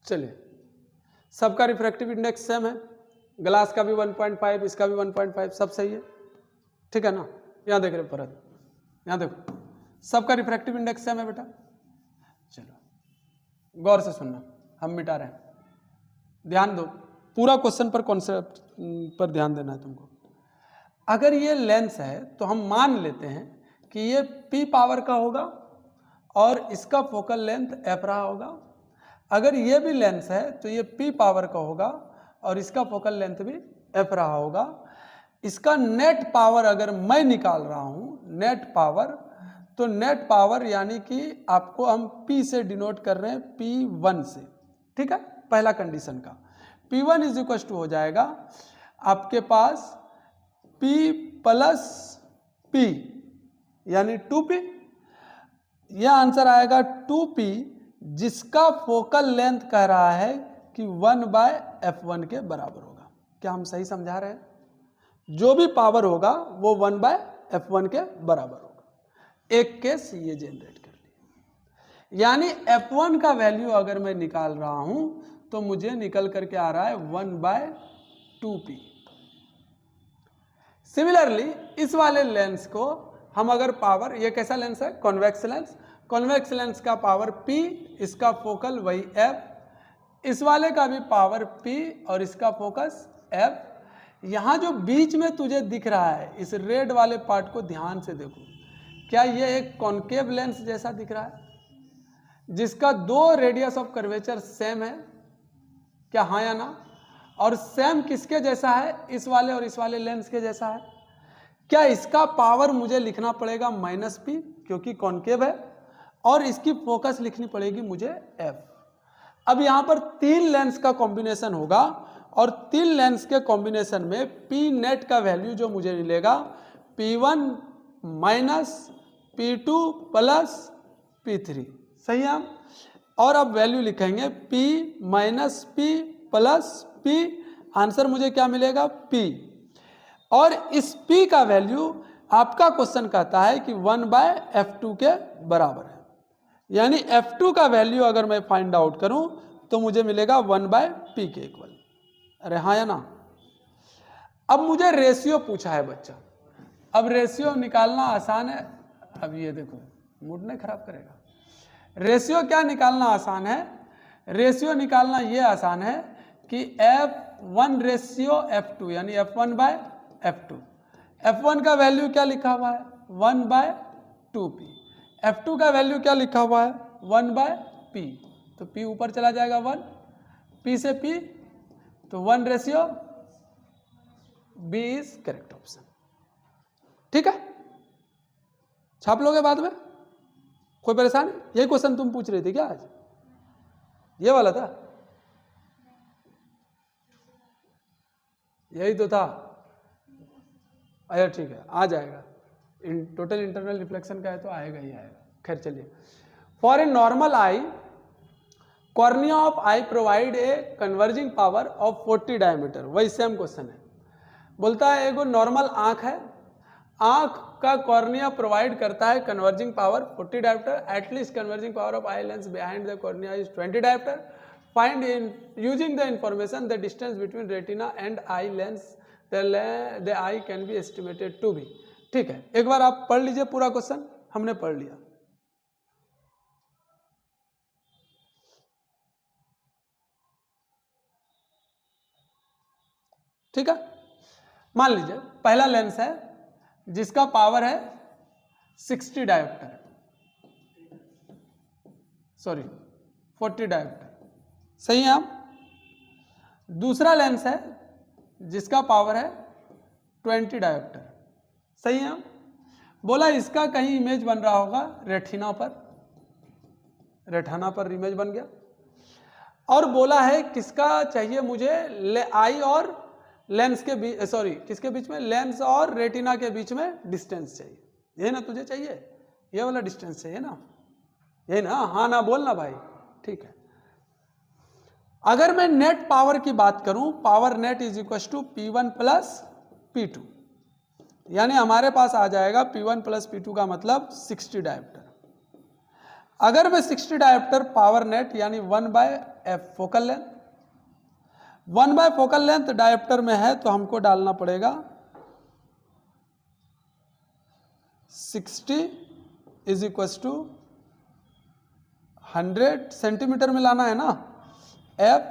S1: चलिए, सबका रिफ्रैक्टिव इंडेक्स सेम है, ग्लास का भी 1.5, इसका भी 1.5, सब सही है, ठीक है ना। यहां देख रहे परत, यहां देखो, सबका रिफ्रैक्टिव इंडेक्स सेम है बेटा। चलो गौर से सुनना, हम मिटा रहे हैं, ध्यान दो, पूरा क्वेश्चन पर कॉन्सेप्ट पर ध्यान देना है तुमको। अगर ये लेंस है तो हम मान लेते हैं कि ये p पावर का होगा और इसका फोकल लेंथ f रहा होगा। अगर ये भी लेंस है तो ये p पावर का होगा और इसका फोकल लेंथ भी f रहा होगा। इसका नेट पावर अगर मैं निकाल रहा हूं, नेट पावर, तो नेट पावर यानी कि आपको हम p से डिनोट कर रहे हैं p1 से, ठीक है, पहला कंडीशन का। p1 इज इक्वल टू हो जाएगा आपके पास p प्लस p यानी 2p, यह आंसर आएगा 2p, जिसका फोकल लेंथ कह रहा है कि 1/f1 के बराबर होगा। क्या हम सही समझा रहे हैं? जो भी पावर होगा वो 1/f1 के बराबर होगा। एक केस ये जनरेट कर लिया, यानी f1 का वैल्यू अगर मैं निकाल रहा हूं तो मुझे निकल करके आ रहा है 1/2p। सिमिलरली इस वाले लेंस को हम अगर पावर, ये कैसा लेंस है, कॉन्वेक्स लेंस, कॉन्वेक्स लेंस का पावर p, इसका फोकल वही f, इस वाले का भी पावर p और इसका फोकस f। यहां जो बीच में तुझे दिख रहा है इस रेड वाले पार्ट को ध्यान से देखो, क्या ये एक कॉन्केव लेंस जैसा दिख रहा है जिसका दो रेडियस ऑफ कर्वेचर सेम है, क्या हाँ या ना? और सेम किसके जैसा है, इस वाले और इस वाले लेंस के जैसा है। क्या इसका पावर मुझे लिखना पड़ेगा -p क्योंकि कॉन्केव है, और इसकी फोकस लिखनी पड़ेगी मुझे f। अब यहां पर तीन लेंस का कॉम्बिनेशन होगा और तीन लेंस के कॉम्बिनेशन में p नेट का वैल्यू जो मुझे मिलेगा p1 minus p2 plus p3, सही है। और अब वैल्यू लिखेंगे p minus p plus p, answer मुझे क्या मिलेगा p, और इस p का वैल्यू आपका क्वेश्चन कहता है कि 1/f2 के बराबर है, यानी f2 का वैल्यू अगर मैं फाइंड आउट करूं तो मुझे मिलेगा 1/p के इक्वल। अरे हाँ या ना? अब मुझे रेशियो पूछा है बच्चा, अब रेशियो निकालना आसान है। अब ये देखो, मूड नहीं खराब करेगा। रेशियो क्या निकालना आसान है, रेशियो निकालना ये आसान है कि f1 रेशियो f2 यानी f1/f2। f1 का वैल्यू क्या लिखा हुआ है 1/2p, f2 का वैल्यू क्या लिखा हुआ है 1/p, तो p ऊपर चला जाएगा 1, p से p तो 1 ratio b is correct option, ठीक है। छाप लोगे बाद में, कोई परेशानी? यही क्वेश्चन तुम पूछ रहे थे क्या आज, ये वाला था, यही तो था। अच्छा ठीक है, आ जाएगा, टोटल इंटरनल रिफ्लेक्शन का है तो आएगा ही आएगा। खैर चलिए, for a normal I cornea of I provide a converging power of 40 diameter. वही सेम क्वेश्चन है, बोलता है एगो नॉर्मल आंख है, आंख का कॉर्निया प्रोवाइड करता है converging power 40 diameter, at least converging power of eye lens behind the cornea is 20 diameter, find in using the information the distance between retina and eye lens the eye can be estimated to be. ठीक है, एक बार आप पढ़ लीजिए पूरा question, हमने पढ़ लिया। ठीक है, मान लीजिए पहला लेंस है जिसका पावर है 60 डायोप्टर, सॉरी 40 डायोप्टर, सही है हम। दूसरा लेंस है जिसका पावर है 20 डायोप्टर, सही है हम। बोला इसका कहीं इमेज बन रहा होगा रेटिना पर, रेटिना पर इमेज बन गया, और बोला है किसका चाहिए मुझे, आई और लेंस के बीच, सॉरी किसके बीच में, लेंस और रेटिना के बीच में डिस्टेंस चाहिए, ये ना तुझे चाहिए, ये वाला डिस्टेंस चाहिए ना, ये ना, हाँ ना बोलना भाई। ठीक है, अगर मैं नेट पावर की बात करूं, power net is equal to P1 plus P2, यानी हमारे पास आ जाएगा P1 प्लस P2 का मतलब 60 डायोप्टर। अगर मैं 60 डायोप्टर पावर नेट यानी 1/f focal length, 1/f focal length dioptre में है तो हमको डालना पड़ेगा 60 इज इक्वल टू 100 सेंटीमीटर में लाना है ना, f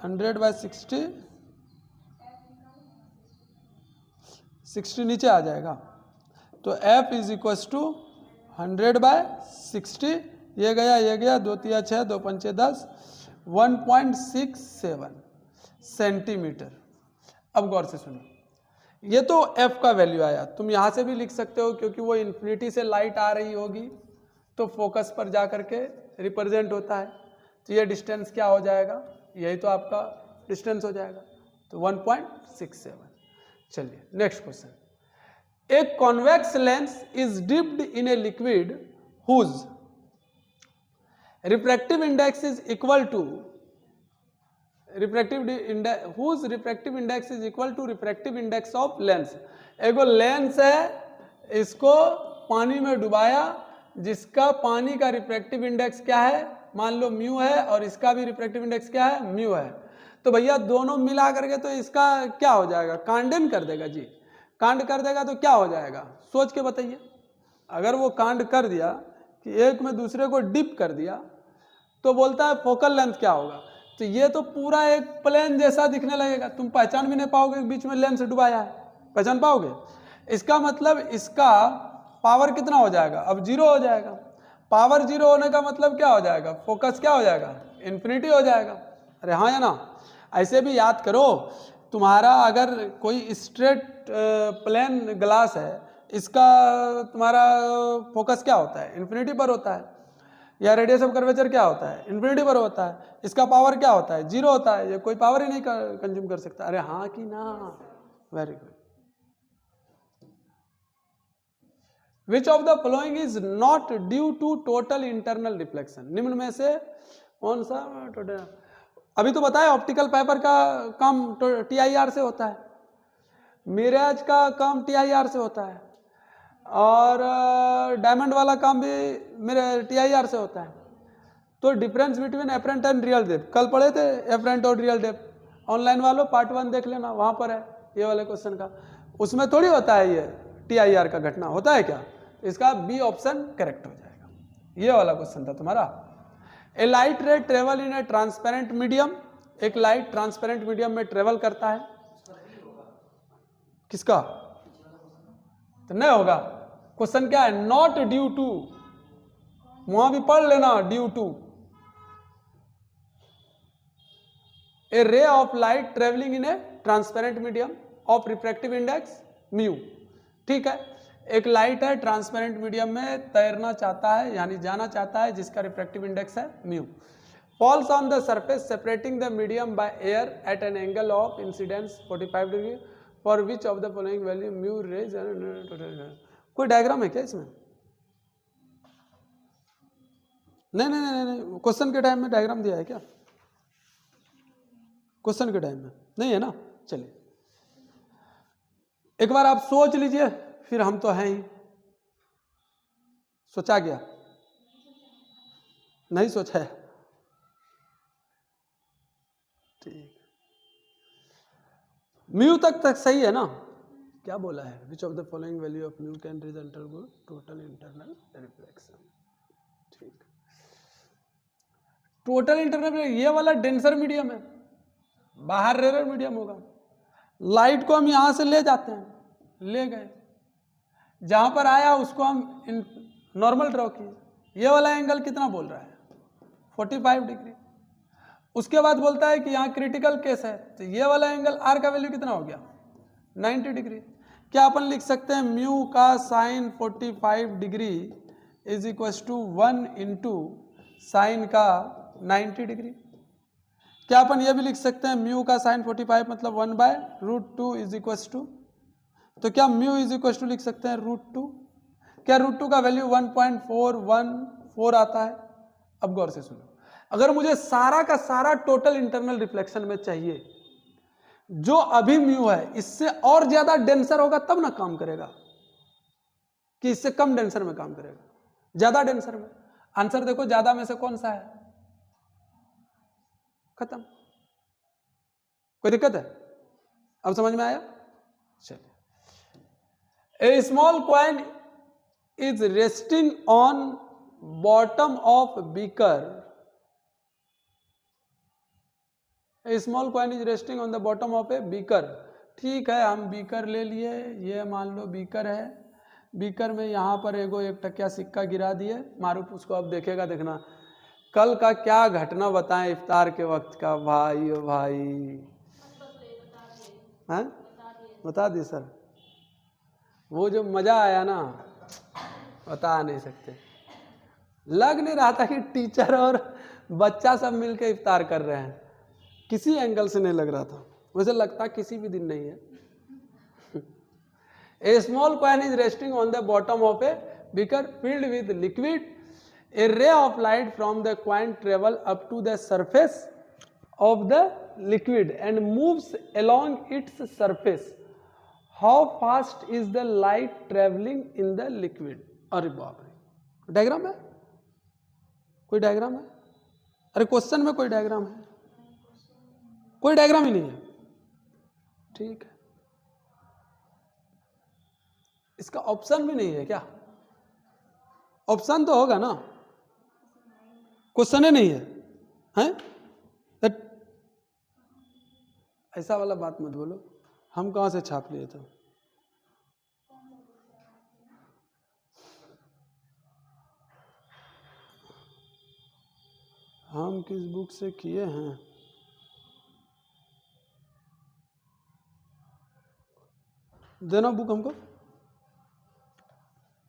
S1: 100/60, 60 नीचे आ जाएगा, तो f इज इक्वल टू 100/60, ये गया 2 3 6 2 5 10, 1.67 सेंटीमीटर। अब गौर से सुनो, ये तो f का वैल्यू आया, तुम यहां से भी लिख सकते हो क्योंकि वो इन्फिनिटी से लाइट आ रही होगी तो फोकस पर जा करके रिप्रेजेंट होता है, तो ये डिस्टेंस क्या हो जाएगा, यही तो आपका डिस्टेंस हो जाएगा, तो 1.67। चलिए next question, a convex lens is dipped in a liquid whose refractive index is equal to refractive index is equal to refractive index of lens। एगो लेंस है, इसको पानी में डुबाया, जिसका पानी का रिफ्रैक्टिव इंडेक्स क्या है, मान लो म्यू है, और इसका भी रिफ्रैक्टिव इंडेक्स क्या है, म्यू है, तो भैया दोनों मिला करके तो इसका क्या हो जाएगा, कांडन कर देगा जी, कांड कर देगा तो क्या हो जाएगा, सोच के बताइए। अगर वो कांड कर दिया कि एक में दूसरे को डिप कर दिया तो बोलता है फोकल लेंथ क्या होगा, तो ये तो पूरा एक प्लेन जैसा दिखने लगेगा, तुम पहचान भी नहीं पाओगे बीच में लेंस डुबाया है, पहचान पाओगे। इसका मतलब इसका पावर कितना हो जाएगा, अब 0 हो जाएगा, पावर 0 होने का मतलब क्या हो जाएगा, फोकस क्या हो जाएगा, इन्फिनिटी हो जाएगा। अरे हाँ या ना, ऐसे भी याद करो, तुम्हारा अगर कोई स्ट्रेट प्लेन ग्लास है, इसका तुम्हारा फोकस क्या होता है, इन्फिनिटी पर होता है, या रेडियस ऑफ कर्वेचर क्या होता है, इन्फिनिटी पर होता है, इसका पावर क्या होता है, 0 होता है, ये कोई पावर ही नहीं कंज्यूम कर सकता। अरे हाँ कि ना, very good. Which of the following is not due to total internal reflection, निम्न में से कौन सा टोटल, अभी तो बताया ऑप्टिकल फाइबर का काम TIR से होता है, मिरर का काम TIR से होता है, और डायमंड वाला काम भी मेरे TIR से होता है। तो difference between apparent and real depth कल पढ़े थे, एफरेंट और रियल डेप्थ, ऑनलाइन वालों पार्ट 1 देख लेना, वहां पर है ये वाले क्वेश्चन का, उसमें थोड़ी होता है ये TIR का घटना, होता है क्या, इसका बी ऑप्शन करेक्ट हो जाएगा, ये वाला क्वेश्चन था तुम्हारा। A light ray travel in a transparent medium, एक लाइट ट्रांसपेरेंट मीडियम में ट्रेवल करता है, किसका, तो नहीं होगा, क्वेश्चन क्या है, नॉट ड्यू टू, वहां भी पढ़ लेना due to, a ray of light travelling in a transparent medium of refractive index mu. ठीक है, एक लाइट है ट्रांसपेरेंट मीडियम में तैरना चाहता है यानी जाना चाहता है, जिसका रिफ्रैक्टिव इंडेक्स है mu, falls on the surface separating the medium by air at an angle of incidence 45 degree for which of the following value mu rays, कोई डायग्राम है क्या इसमें? नहीं, क्वेश्चन के टाइम में डायग्राम दिया है क्या? क्वेश्चन के टाइम में नहीं है ना। चलिए एक बार आप सोच लीजिए, फिर हम तो हैं ही। सोचा गया? नहीं सोचा है? ठीक, म्यू तक सही है ना? क्या बोला है? Which of the following value of mu can ray undergo total internal reflection. ठीक, टोटल इंटरनल, ये वाला डेंसर मीडियम है, बाहर रेयर मीडियम होगा। लाइट को हम यहां से ले जाते हैं, ले गए, जहां पर आया उसको हम नॉर्मल ड्रॉ किए। ये वाला एंगल कितना बोल रहा है? 45 डिग्री। उसके बाद बोलता है कि यहाँ क्रिटिकल केस है, तो ये वाला एंगल आर का वैल्यू कितना हो गया? 90 डिग्री। क्या अपन लिख सकते हैं म्यू का sine 45 degree is equal to 1 into sine का 90 डिग्री? क्या अपन ये भी लिख सकते हैं म्यू का साइन 45 मतलब 1/√2 इज इक्वल टू, तो क्या म्यू इज इक्वल टू लिख सकते हैं √2? क्या √2 का वैल्यू 1.414 आता है? अब गौर से सुनो, अगर मुझे सारा का सारा टोटल इंटरनल रिफ्लेक्शन में चाहिए, जो अभी म्यू है इससे और ज्यादा डेंसर होगा तब ना काम करेगा, कि इससे कम डेंसर में काम करेगा? ज्यादा डेंसर में। आंसर देखो, ज्यादा में से कौन सा है? खत्म। कोई दिक्कत है? अब समझ में आया? चलिए, a small coin is resting on bottom of beaker, a small coin is resting on the bottom of a beaker. ठीक है, हम बीकर ले लिए, ये मान लो बीकर है, बीकर में यहाँ पर एगो 1 टकिया सिक्का गिरा दिए। मारूफ उसको अब देखेगा, देखना कल का क्या घटना बताएं इफ्तार के वक्त का। भाई ओ भाई, हैं? बता दिए सर, वो जो मजा आया ना बता नहीं सकते। लग नहीं रहा था कि टीचर और बच्चा सब मिलकर इफ्तार कर रहे हैं, किसी एंगल से नहीं लग रहा था। वैसे लगता किसी भी दिन नहीं है। A small coin is resting on the bottom of a beaker filled with liquid. A ray of light from the coin travel up to the surface of the liquid and moves along its surface. How fast is the light traveling in the liquid? अरे बाप रे, diagram है? कोई diagram है? अरे question में कोई diagram है? कोई डायग्राम ही नहीं है। ठीक है, इसका ऑप्शन भी नहीं है क्या? ऑप्शन तो होगा ना, क्वेश्चन ही नहीं है, हैं? ऐसा वाला बात मत बोलो, हम कहां से छाप लिए थे? हम किस बुक से किए हैं? देना बुक हमको।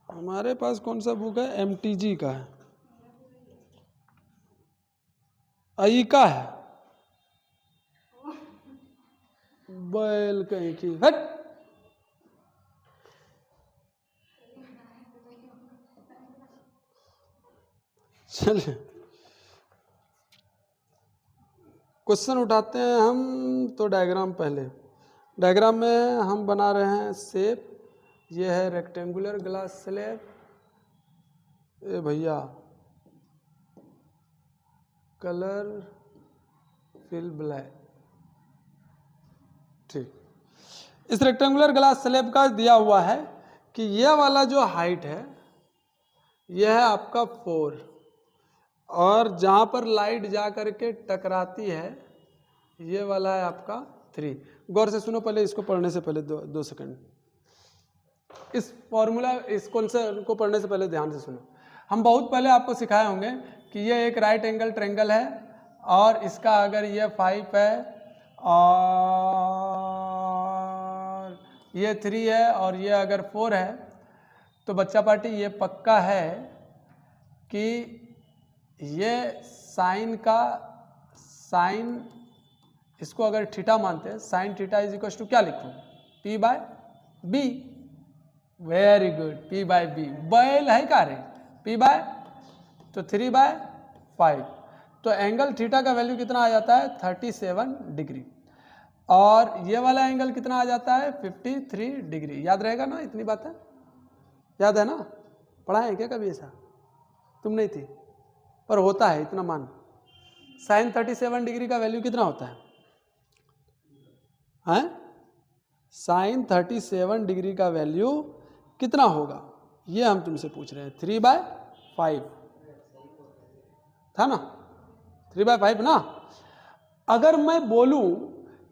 S1: हमारे पास कौन सा बुक है? MTG का है, आई का है, बैल कहीं की, हट। चलिए क्वेश्चन उठाते हैं हम। तो डायग्राम पहले, डायग्राम में हम बना रहे हैं शेप। ये है रेक्टेंगुलर ग्लास स्लैब। ए भैया, कलर फिल ब्लैक। ठीक, इस रेक्टेंगुलर ग्लास स्लैब का दिया हुआ है कि यह वाला जो हाइट है यह है आपका 4, और जहाँ पर लाइट जा करके टकराती है ये वाला है आपका 3। गौर से सुनो, पहले इसको पढ़ने से पहले 2 सेकंड, इस फॉर्मूला, इस कॉन्सेप्ट को पढ़ने से पहले ध्यान से सुनो। हम बहुत पहले आपको सिखाए होंगे कि ये एक राइट एंगल ट्रायंगल है, और इसका अगर ये 5 है और ये 3 है और ये अगर 4 है, तो बच्चा पार्टी ये पक्का है कि ये साइन का साइन, इसको अगर थीटा मानते हैं, sine theta is equal to क्या लिखूँ? P/B। Very good, P/B। बैल है का रे, P/, तो 3/5। तो एंगल थीटा का वैल्यू कितना आ जाता है 37 डिग्री, और ये वाला एंगल कितना आ जाता है 53 डिग्री। याद रहेगा ना इतनी बातें, याद है ना, पढ़ा है क्या कभी ऐसा? तुम नहीं थी, पर होता है इतना मान। साइन 37 डिग्री का वैल्यू कितना होता है? साइन 37 डिग्री का वैल्यू कितना होगा, ये हम तुमसे पूछ रहे हैं। 3/5 था ना, 3/5 ना। अगर मैं बोलूं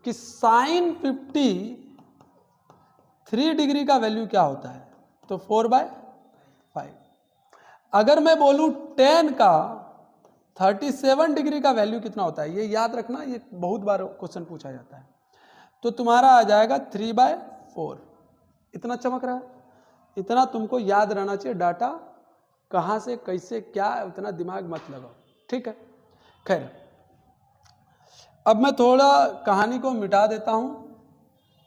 S1: कि साइन 53 डिग्री का वैल्यू क्या होता है, तो 4/5। अगर मैं बोलूं tan का 37 डिग्री का वैल्यू कितना होता है, ये याद रखना, ये बहुत बार क्वेश्चन पूछा जाता है, तो तुम्हारा आ जाएगा 3/4। इतना चमक रहा है, इतना तुमको याद रहना चाहिए। डाटा कहाँ से कैसे क्या, उतना दिमाग मत लगाओ, ठीक है। खैर, अब मैं थोड़ा कहानी को मिटा देता हूं,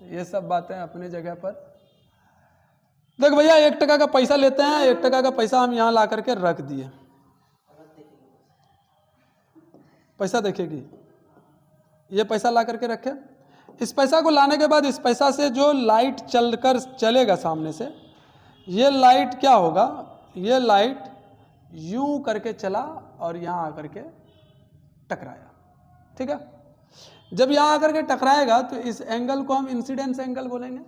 S1: ये सब बातें अपने जगह पर। देख भैया, 1 टका का पैसा लेते हैं, 1 टका का पैसा हम यहां ला करके रख दिए। पैसा देखेगी, ये पैसा ला करके रखे। इस पैसा को लाने के बाद इस पैसा से जो लाइट चलकर चलेगा सामने से, ये लाइट क्या होगा, ये लाइट यूं करके चला और यहां आकर के टकराया, ठीक है। जब यहां आकर के टकराएगा तो इस एंगल को हम इंसिडेंस एंगल बोलेंगे।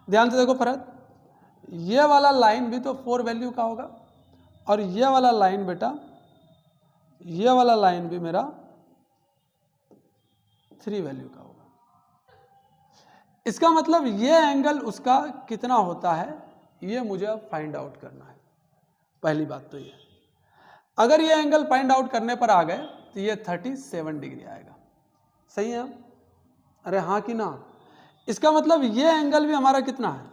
S1: ध्यान से देखो फरहत, ये वाला लाइन भी तो 4 वैल्यू का होगा, और ये वाला लाइन बेटा, ये वाला लाइन भी मेरा 3 वैल्यू का होगा। इसका मतलब ये एंगल उसका कितना होता है, ये मुझे अब फाइंड आउट करना है। पहली बात तो ये, अगर ये एंगल फाइंड आउट करने पर आ गए तो ये 37 डिग्री आएगा। सही है? अरे हाँ कि ना? इसका मतलब ये एंगल भी हमारा कितना है,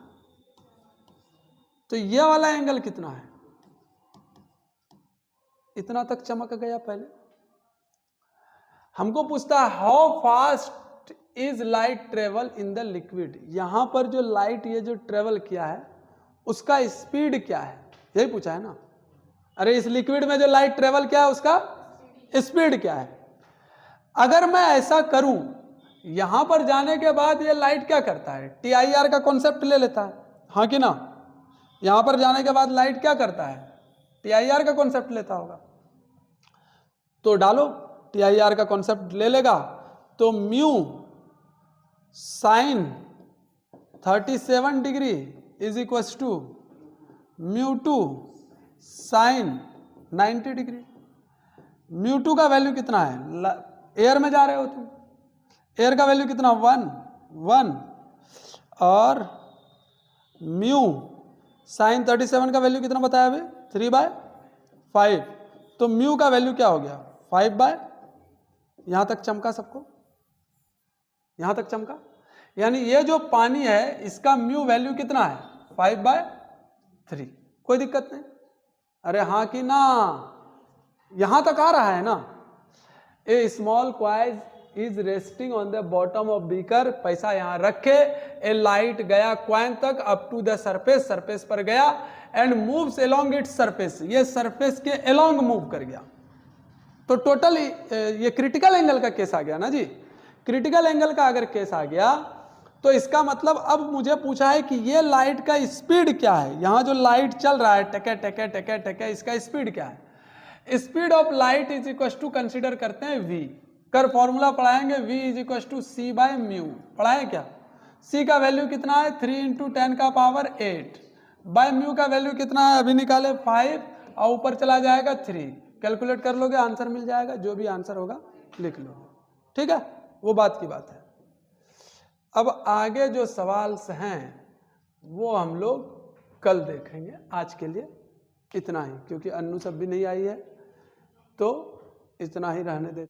S1: तो ये वाला एंगल कितना है, इतना तक चमक गया। पहले हमको पूछता है how fast is light travel in the liquid. यहां पर जो लाइट ये जो ट्रेवल किया है उसका स्पीड क्या है, यही पूछा है ना। अरे इस लिक्विड में जो लाइट ट्रेवल किया है उसका स्पीड क्या है। अगर मैं ऐसा करूं, यहां पर जाने के बाद ये लाइट क्या करता है, TIR का कॉन्सेप्ट ले लेता है, हाँ कि ना। यहां पर जाने के बाद लाइट क्या करता है, TIR का कॉन्सेप्ट लेता होगा। तो डालो, TIR का कॉन्सेप्ट ले लेगा, तो mu sine 37 degree is equal to mu 2 sine 90 degree. Mu 2 का वैल्यू कितना है, एयर में जा रहे हो तुम, एयर का वैल्यू कितना 1, और म्यू साइन 37 का वैल्यू कितना बताया अभी 3/5। तो म्यू का वैल्यू क्या हो गया 5/, यहां तक चमका सबको, यहां तक चमका। यानी ये जो पानी है इसका म्यू वैल्यू कितना है 5/3। कोई दिक्कत नहीं, अरे हाँ कि ना, यहां तक आ रहा है ना। A small coin is resting on the bottom of beaker. पैसा यहां रखे, ए लाइट गया क्वाइन तक up to the surface, surface पर गया and moves along its surface, ये सरफेस के अलोंग मूव कर गया। तो टोटल ये क्रिटिकल एंगल का केस आ गया ना जी। क्रिटिकल एंगल का अगर केस आ गया तो इसका मतलब अब मुझे पूछा है कि ये लाइट का स्पीड क्या है। यहां जो लाइट चल रहा है टके टके टके टके, इसका स्पीड क्या है। Speed of light is equal to consider करते हैं v। कर फॉर्मूला पढ़ाएंगे, v is equal to c by mu. पढ़ाए क्या? c का वैल्यू कितना है 3 × 10 का पावर 8, बाय म्यू का वैल्यू कितना है अभी निकाले 5, और ऊपर चला जाएगा 3। कैलकुलेट कर लोगे, आंसर मिल जाएगा, जो भी आंसर होगा लिख लो, ठीक है। वो बात की बात है। अब आगे जो सवाल हैं वो हम लोग कल देखेंगे। आज के लिए इतना ही, क्योंकि अन्नू सब भी नहीं आई है, तो इतना ही रहने दे।